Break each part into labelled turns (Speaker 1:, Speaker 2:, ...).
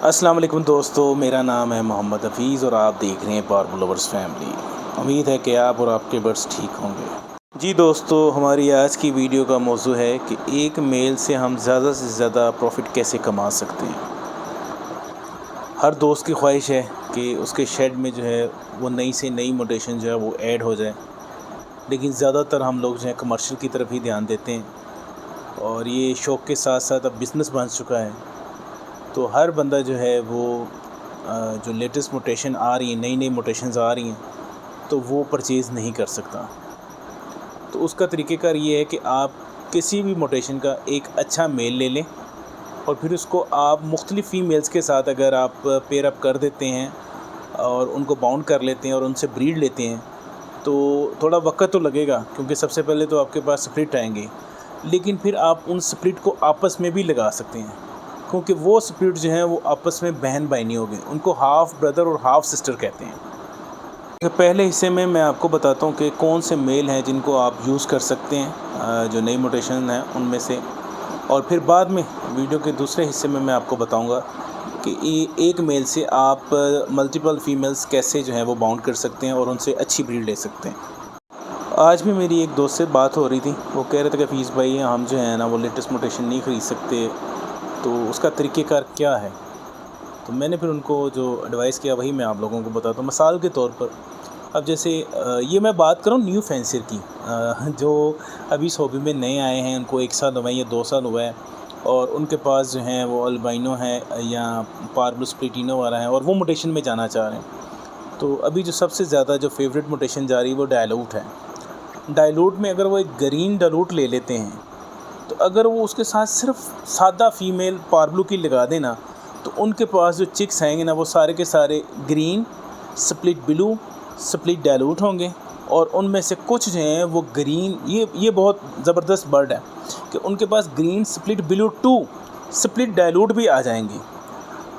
Speaker 1: अस्सलाम वालेकुम दोस्तों, मेरा नाम है मोहम्मद हफ़ीज़ और आप देख रहे हैं पावरफुल लवर्स फैमिली। उम्मीद है कि आप और आपके बर्ड्स ठीक होंगे। जी दोस्तों, हमारी आज की वीडियो का मौजू है कि एक मेल से हम ज़्यादा से ज़्यादा प्रॉफिट कैसे कमा सकते हैं। हर दोस्त की ख्वाहिश है कि उसके शेड में जो है वो नई से नई मोटेशन जो है वो ऐड हो जाए, लेकिन ज़्यादातर हम लोग जो है कमर्शियल की तरफ ही ध्यान देते हैं और ये शौक़ के साथ साथ अब बिज़नेस बन चुका है। तो हर बंदा जो है वो जो लेटेस्ट मोटेशन आ रही हैं, नई नई मोटेशंस आ रही हैं, तो वो परचेज़ नहीं कर सकता। तो उसका तरीक़ेकार ये है कि आप किसी भी मोटेशन का एक अच्छा मेल ले लें और फिर उसको आप मुख्तलिफ़ फ़ीमेल्स के साथ अगर आप पेयर अप कर देते हैं और उनको बाउंड कर लेते हैं और उनसे ब्रीड लेते हैं, तो थोड़ा वक़्त तो लगेगा, क्योंकि सबसे पहले तो आपके पास स्प्लिट आएंगे, लेकिन फिर आप उन स्प्लिट को आपस में भी लगा सकते हैं, क्योंकि वो स्प्लिट जो हैं वो आपस में बहन भाई हो गए। उनको हाफ़ ब्रदर और हाफ़ सिस्टर कहते हैं। तो पहले हिस्से में मैं आपको बताता हूँ कि कौन से मेल हैं जिनको आप यूज़ कर सकते हैं, जो नई मोटेशन है उनमें से, और फिर बाद में वीडियो के दूसरे हिस्से में मैं आपको बताऊँगा कि एक मेल से आप मल्टीपल फ़ीमेल्स कैसे जो है वो बाउंड कर सकते हैं और उनसे अच्छी ब्रीड ले सकते हैं। आज भी मेरी एक दोस्त से बात हो रही थी, वो कह रहे थे कि फ़ीस भाई हम जो है ना वो लेटेस्ट मोटेशन नहीं ख़रीद सकते, तो उसका तरीक़ेकार क्या है। तो मैंने फिर उनको जो एडवाइस किया वही मैं आप लोगों को बताता हूँ मिसाल के तौर पर। अब जैसे ये मैं बात कर रहा हूँ न्यू फैंसर की, जो अभी इस हॉबी में नए आए हैं, उनको 1 साल हुआ है या 2 साल हुआ है और उनके पास जो है वो अल्बाइनो है या पार्बलो स्प्लिटिनो वाला है और वो मोटेशन में जाना चाह रहे हैं। तो अभी जो सबसे ज़्यादा जो फेवरेट मोटेशन जा रही है वो डायलूट है। डायलूट में अगर वो एक ग्रीन डायलूट ले लेते हैं, तो अगर वो उसके साथ सिर्फ सादा फीमेल पार्बलो की लगा देना, तो उनके पास जो चिक्स आएंगे ना वो सारे के सारे green split blue split dilute होंगे और उनमें से कुछ जो हैं वो ग्रीन, ये बहुत ज़बरदस्त बर्ड है कि उनके पास green split blue 2 split dilute भी आ जाएंगे।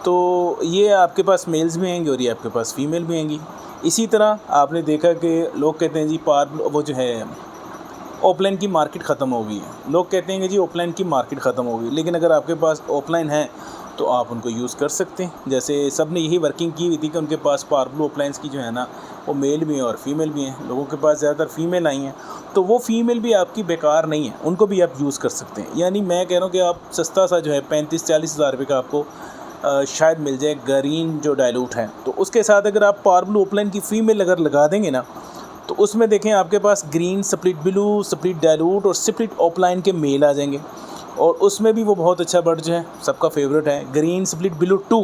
Speaker 1: तो ये आपके पास मेल्स भी आएंगे और ये आपके पास फीमेल भी आएंगी। इसी तरह आपने देखा कि लोग कहते हैं जी पार्बलो वो जो है ऑफलाइन की मार्केट ख़त्म हो गई है। लोग कहते हैं कि जी ऑफलाइन की मार्केट ख़त्म हो गई, लेकिन अगर आपके पास ऑफलाइन है तो आप उनको यूज़ कर सकते हैं। जैसे सब ने यही वर्किंग की हुई थी कि उनके पास पार्बलो ऑफलाइंस की जो है ना वो मेल भी हैं और फीमेल भी हैं। लोगों के पास ज़्यादातर फीमेल आई हैं, तो वो फीमेल भी आपकी बेकार नहीं है, उनको भी आप यूज़ कर सकते हैं। यानी मैं कह रहा हूँ कि आप सस्ता सा जो है 35-40 हज़ार रुपये का आपको शायद मिल जाए ग्रीन जो डायलूट है, तो उसके साथ अगर आप पार्बलो ऑफलाइन की फ़ीमेल अगर लगा देंगे ना, तो उसमें देखें आपके पास green split blue split dilute और स्प्लिट ऑफलाइन के मेल आ जाएंगे और उसमें भी वो बहुत अच्छा बर्ड जो है सबका फेवरेट है, green split blue 2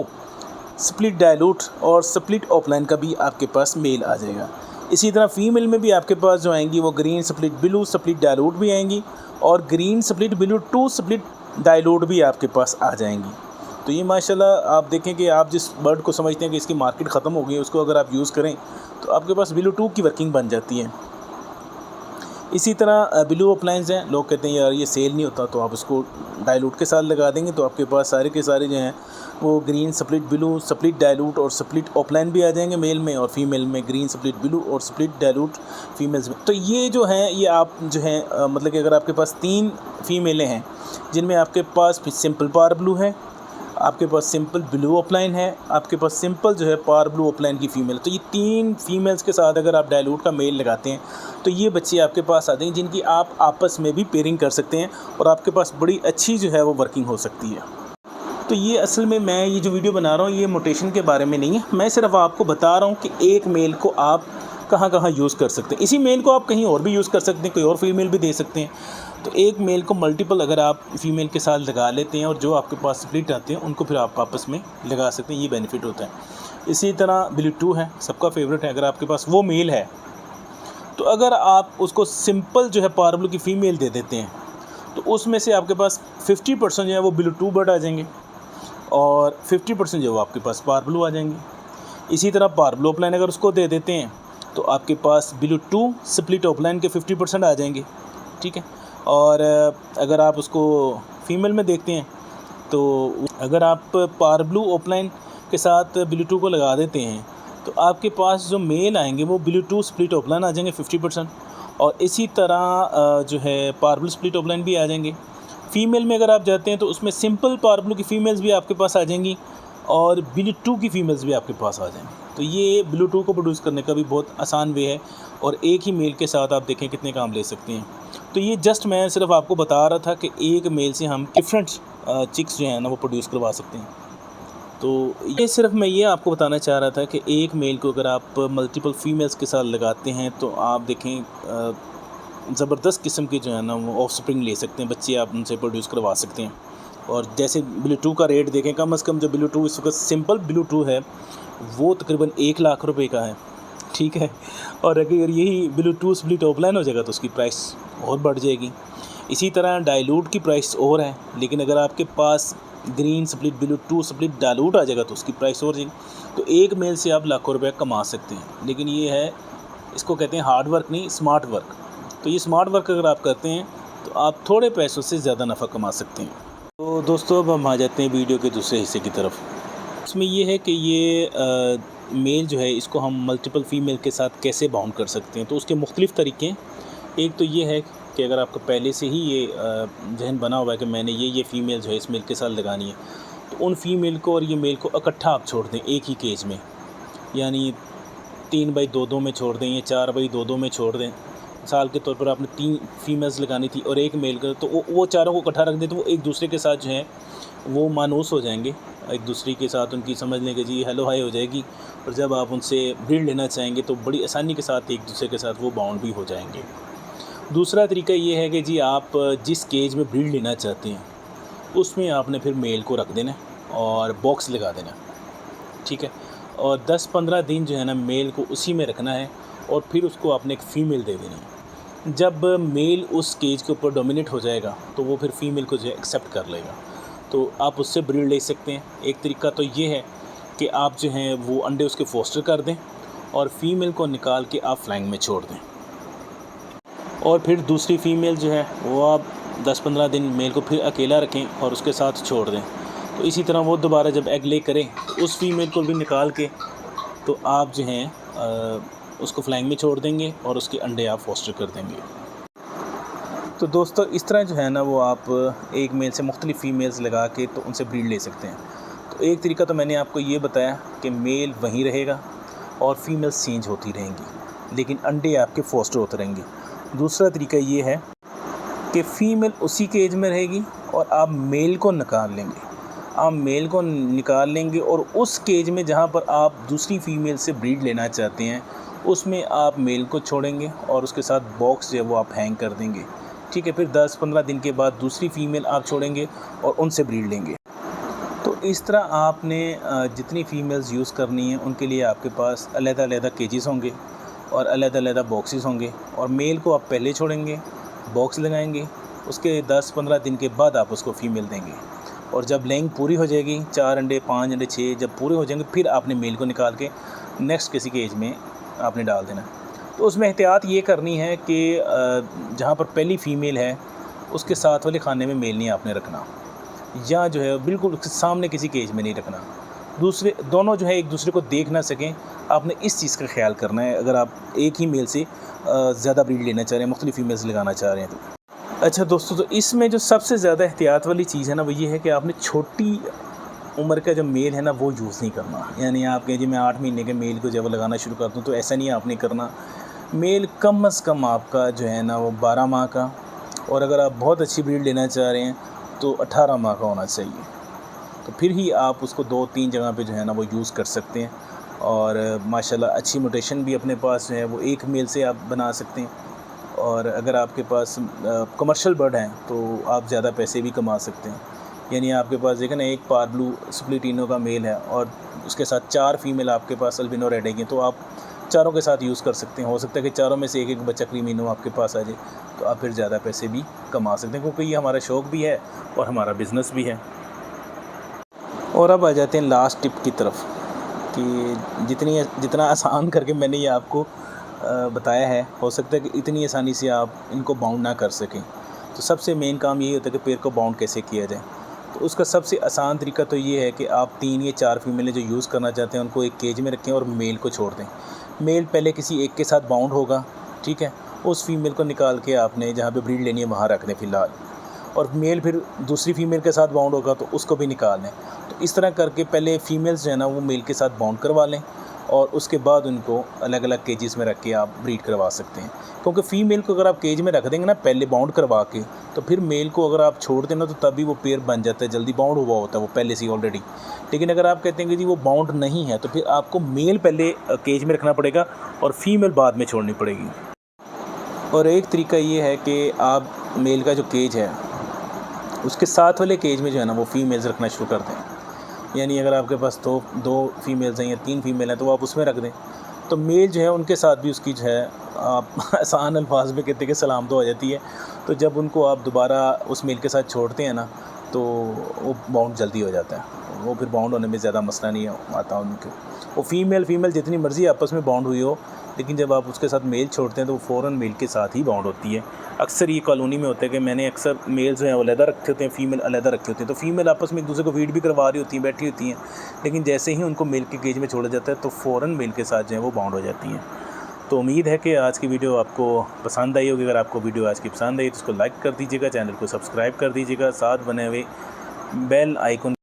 Speaker 1: split dilute और स्प्लिट ऑफलाइन का भी आपके पास मेल आ जाएगा। इसी तरह फीमेल में भी आपके पास जो आएंगी वो green split blue split dilute भी आएंगी और green split blue 2 split dilute भी आपके पास आ जाएंगी। तो ये माशाल्लाह आप देखें कि आप जिस बर्ड को समझते हैं कि इसकी मार्केट ख़त्म हो गई है, उसको अगर आप यूज़ करें तो आपके पास ब्लू 2 की वर्किंग बन जाती है। इसी तरह ब्लू अप्लायंस हैं, लोग कहते हैं यार ये सेल नहीं होता, तो आप उसको डायलूट के साथ लगा देंगे तो आपके पास सारे के सारे जो हैं वो green split blue split dilute और स्प्लिट ऑफलाइन भी आ जाएंगे मेल में, और फीमेल में ग्रीन स्प्लिट ब्लू और स्प्लिट डायलूट फीमेल्स में। तो ये जो हैं ये आप जो है मतलब कि अगर आपके पास 3 फीमेलें हैं जिनमें आपके पास सिंपल पार्बलो है, आपके पास सिंपल ब्लू ऑफलाइन है, आपके पास सिंपल जो है पार्बलो ऑफलाइन की फ़ीमेल, तो ये 3 फीमेल्स के साथ अगर आप डायलूट का मेल लगाते हैं तो ये बच्चे आपके पास आते हैं जिनकी आप आपस में भी पेयरिंग कर सकते हैं और आपके पास बड़ी अच्छी जो है वो वर्किंग हो सकती है। तो ये असल में मैं ये जो वीडियो बना रहा हूँ ये मोटेशन के बारे में नहीं है, मैं सिर्फ आपको बता रहा हूँ कि एक मेल को आप कहाँ कहाँ यूज़ कर सकते हैं। इसी मेल को आप कहीं और भी यूज़ कर सकते हैं, कोई और फीमेल भी दे सकते हैं। तो एक मेल को मल्टीपल अगर आप फीमेल के साथ लगा लेते हैं और जो आपके पास स्प्लिट आते हैं उनको फिर आप आपस में लगा सकते हैं, ये बेनिफिट होता है। इसी तरह ब्लू 2 है, सबका फेवरेट है, अगर आपके पास वो मेल है तो अगर आप उसको सिंपल जो है पार्बलो की फ़ीमेल दे देते हैं तो उसमें से आपके पास 50% जो है वो ब्लू 2 बर्ड आ जाएंगे और 50% जो है वो आपके पास पार्बलो आ जाएंगे। इसी तरह पार्बलो ऑफलाइन अगर उसको दे देते हैं तो आपके पास ब्लू 2 स्प्लिट ऑफलाइन के 50% आ जाएंगे, ठीक है। और अगर आप उसको फीमेल में देखते हैं तो अगर आप पार्बलो ऑफलाइन के साथ ब्लू 2 को लगा देते हैं तो आपके पास जो मेल आएंगे वो ब्लू 2 स्प्लिट ऑफलाइन आ जाएंगे 50%, और इसी तरह जो है पार्बलो स्प्लिट ऑफलाइन भी आ जाएंगे। फ़ीमेल में अगर आप जाते हैं तो उसमें सिंपल पार्बलो की फ़ीमेल्स भी आपके पास आ जाएंगी और ब्लू-2 की फीमेल्स भी आपके पास आ जाएंगी। तो ये ब्लू-2 को प्रोड्यूस करने का भी बहुत आसान वे है और एक ही मेल के साथ आप देखें कितने काम ले सकते हैं। तो ये जस्ट मैं सिर्फ आपको बता रहा था कि एक मेल से हम डिफरेंट चिक्स जो हैं ना वो प्रोड्यूस करवा सकते हैं। तो ये सिर्फ मैं ये आपको बताना चाह रहा था कि एक मेल को अगर आप मल्टीपल फीमेल्स के साथ लगाते हैं तो आप देखें ज़बरदस्त किस्म के जो है ना वो ऑफस्प्रिंग ले सकते हैं, बच्चे आप उनसे प्रोड्यूस करवा सकते हैं। और जैसे ब्लू-2 का रेट देखें, कम से कम जो ब्लू-2 इस वक्त सिंपल ब्लू-2 है वो तकरीबन 1 लाख रुपए का है, ठीक है। और अगर यही ब्लू-2 स्प्लिट ऑफलाइन हो जाएगा तो उसकी प्राइस और बढ़ जाएगी। इसी तरह डाइल्यूट की प्राइस और है, लेकिन अगर आपके पास ग्रीन स्प्लिट ब्लू-2 स्प्लिट डाइल्यूट आ जाएगा तो उसकी प्राइस और जाएगी। तो एक मेल से आप लाखों रुपये कमा सकते हैं, लेकिन ये है, इसको कहते हैं हार्ड वर्क नहीं, स्मार्ट वर्क। तो ये स्मार्ट वर्क अगर आप करते हैं तो आप थोड़े पैसों से ज़्यादा नफ़ा कमा सकते हैं। तो दोस्तों अब हम आ जाते हैं वीडियो के दूसरे हिस्से की तरफ। इसमें ये है कि ये मेल जो है इसको हम मल्टीपल फ़ीमेल के साथ कैसे बाउंड कर सकते हैं। तो उसके मुख्तलिफ़ तरीके हैं। एक तो ये है कि अगर आपको पहले से ही ये जहन बना हुआ है कि मैंने ये फ़ीमेल जो है इस मेल के साथ लगानी है, तो उन फ़ीमेल को और ये मेल को इकट्ठा आप छोड़ दें एक ही केज में, यानी 3x2 में छोड़ दें या 4x2 में छोड़ दें। मिसाल के तौर पर आपने 3 फीमेल्स लगानी थी और एक मेल का, तो वो चारों को इकट्ठा रख दें तो वो एक दूसरे के साथ जो है वो मानूस हो जाएंगे, एक दूसरे के साथ उनकी समझ लें कि जी हेलो हाय हो जाएगी। और जब आप उनसे ब्रीड लेना चाहेंगे तो बड़ी आसानी के साथ एक दूसरे के साथ वो बाउंड भी हो जाएंगे। दूसरा तरीका ये है कि जी आप जिस केज में ब्रीड लेना चाहते हैं उसमें आपने फिर मेल को रख देना और बॉक्स लगा देना, ठीक है। और 10-15 दिन जो है ना मेल को उसी में रखना है और फिर उसको आपने एक फ़ीमेल दे देनी है। जब मेल उस केज के ऊपर डोमिनेट हो जाएगा तो वो फिर फ़ीमेल को जो है एक्सेप्ट कर लेगा, तो आप उससे ब्रीड ले सकते हैं। एक तरीका तो ये है कि आप जो हैं वो अंडे उसके फोस्टर कर दें और फ़ीमेल को निकाल के आप फ्लाइंग में छोड़ दें, और फिर दूसरी फ़ीमेल जो है वो आप 10-15 दिन मेल को फिर अकेला रखें और उसके साथ छोड़ दें। तो इसी तरह वो दोबारा जब एग ले करें तो उस फ़ीमेल को भी निकाल के तो आप जो हैं उसको फ्लाइंग में छोड़ देंगे और उसके अंडे आप फोस्टर कर देंगे। तो दोस्तों इस तरह जो है ना वो आप एक मेल से मुख्तलिफ़ फ़ीमेल्स लगा के तो उनसे ब्रीड ले सकते हैं। तो एक तरीका तो मैंने आपको ये बताया कि मेल वहीं रहेगा और फ़ीमेल्स चेंज होती रहेंगी, लेकिन अंडे आपके फोस्टर होते रहेंगे। दूसरा तरीका ये है कि फ़ीमेल उसी केज में रहेगी और आप मेल को निकाल लेंगे। आप मेल को निकाल लेंगे और उस केज में जहाँ पर आप दूसरी फ़ीमेल से ब्रीड लेना चाहते हैं उसमें आप मेल को छोड़ेंगे और उसके साथ बॉक्स जो है वो आप हैंग कर देंगे, ठीक है। फिर 10-15 दिन के बाद दूसरी फ़ीमेल आप छोड़ेंगे और उनसे ब्रीड लेंगे। तो इस तरह आपने जितनी फ़ीमेल्स यूज़ करनी है उनके लिए आपके पास अलग-अलग केजेस होंगे और अलग-अलग बॉक्सेस होंगे, और मेल को आप पहले छोड़ेंगे, बॉक्स लगाएंगे, उसके 10-15 दिन के बाद आप उसको फ़ीमेल देंगे, और जब लेंग पूरी हो जाएगी 4 अंडे 5 अंडे 6 जब पूरे हो जाएंगे फिर आपने मेल को निकाल के नेक्स्ट किसी केज में आपने डाल देना। तो उसमें एहतियात ये करनी है कि जहाँ पर पहली फ़ीमेल है उसके साथ वाले खाने में मेल नहीं आपने रखना, या जो है बिल्कुल उसके सामने किसी केज में नहीं रखना। दूसरे दोनों जो है एक दूसरे को देख ना सकें, आपने इस चीज़ का ख्याल करना है अगर आप एक ही मेल से ज़्यादा ब्रीड लेना चाह रहे हैं, मुख्तलिफ़ फ़ीमेल्स लगाना चाह रहे हैं तो। अच्छा दोस्तों, तो इसमें जो सबसे ज़्यादा एहतियात वाली चीज़ है ना वो ये है कि आपने छोटी उम्र का जो मेल है ना वो यूज़ नहीं करना। यानी आप कहें जी मैं 8 महीने के मेल को जब लगाना शुरू कर दूँ, तो ऐसा नहीं आपने करना। मेल कम से कम आपका जो है ना वो 12 माह का, और अगर आप बहुत अच्छी ब्रीड लेना चाह रहे हैं तो 18 माह का होना चाहिए। तो फिर ही आप उसको 2-3 जगह पे जो है ना वो यूज़ कर सकते हैं, और माशाल्लाह अच्छी म्यूटेशन भी अपने पास जो है वो एक मेल से आप बना सकते हैं। और अगर आपके पास कमर्शियल बर्ड हैं तो आप ज़्यादा पैसे भी कमा सकते हैं। यानी आपके पास देखें ना, एक पार्ब्लू स्प्लिटिनो का मेल है और उसके साथ 4 फीमेल आपके पास अल्बिनो रेड हैं, तो आप चारों के साथ यूज़ कर सकते हैं। हो सकता है कि चारों में से एक बच्चा क्रीमिनो आपके पास आ जाए, तो आप फिर ज़्यादा पैसे भी कमा सकते हैं, क्योंकि ये हमारा शौक़ भी है और हमारा बिज़नेस भी है। और अब आ जाते हैं लास्ट टिप की तरफ कि जितना आसान करके मैंने ये आपको बताया है, हो सकता है कि इतनी आसानी से आप इनको बाउंड ना कर सकें। तो सबसे मेन काम यही होता है कि पेड़ को बाउंड कैसे किया जाए। तो उसका सबसे आसान तरीका तो ये है कि आप 3 या 4 फीमेलें जो यूज़ करना चाहते हैं उनको एक केज में रखें और मेल को छोड़ दें। मेल पहले किसी एक के साथ बाउंड होगा, ठीक है, उस फीमेल को निकाल के आपने जहाँ पे ब्रीड लेनी है वहाँ रख दें फ़िलहाल, और मेल फिर दूसरी फीमेल के साथ बाउंड होगा तो उसको भी निकाल लें। तो इस तरह करके पहले फीमेल्स जो है ना वो मेल के साथ बॉन्ड करवा लें और उसके बाद उनको अलग अलग केजेस में रख के आप ब्रीड करवा सकते हैं। क्योंकि फ़ीमेल को अगर आप केज में रख देंगे ना पहले बॉन्ड करवा के, तो फिर मेल को अगर आप छोड़ दें ना तो तभी वो पेयर बन जाता है, जल्दी बॉन्ड हुआ होता है वो पहले से ही ऑलरेडी। लेकिन अगर आप कहते हैं कि जी वो बॉन्ड नहीं है, तो फिर आपको मेल पहले केज में रखना पड़ेगा और फीमेल बाद में छोड़नी पड़ेगी। और एक तरीका ये है कि आप मेल का जो केज है उसके साथ वाले केज में जो है ना वो फीमेल्स रखना शुरू कर दें। यानी अगर आपके पास दो फीमेल्स हैं या 3 फीमेल हैं तो आप उसमें रख दें, तो मेल जो है उनके साथ भी उसकी जो है आप आसान अल्फाज में कहते हैं कि सलाम तो हो जाती है। तो जब उनको आप दोबारा उस मेल के साथ छोड़ते हैं ना तो वो बाउंड जल्दी हो जाता है, वो फिर बाउंड होने में ज़्यादा मसला नहीं आता उनको। वो फीमेल जितनी मर्ज़ी आपस में बाउंड हुई हो, लेकिन जब आप उसके साथ मेल छोड़ते हैं तो वो फ़ौरन मेल के साथ ही बाउंड होती है। अक्सर ये कॉलोनी में होता है कि मैंने अक्सर मेल जो हैं वो अलहदा रखे होते हैं, फ़ीमेल अलहदा रखे होते हैं, तो फ़ीमेल आपस में एक दूसरे को फीड भी करवा रही होती हैं, बैठी होती हैं, लेकिन जैसे ही उनको मेल के केज में छोड़ा जाता है तो फ़ौरन मेल के साथ जो है वो बाउंड हो जाती हैं। तो उम्मीद है कि आज की वीडियो आपको पसंद आई होगी। अगर आपको वीडियो आज की पसंद आई तो उसको लाइक कर दीजिएगा, चैनल को सब्सक्राइब कर दीजिएगा, साथ बने हुए बेल आइकन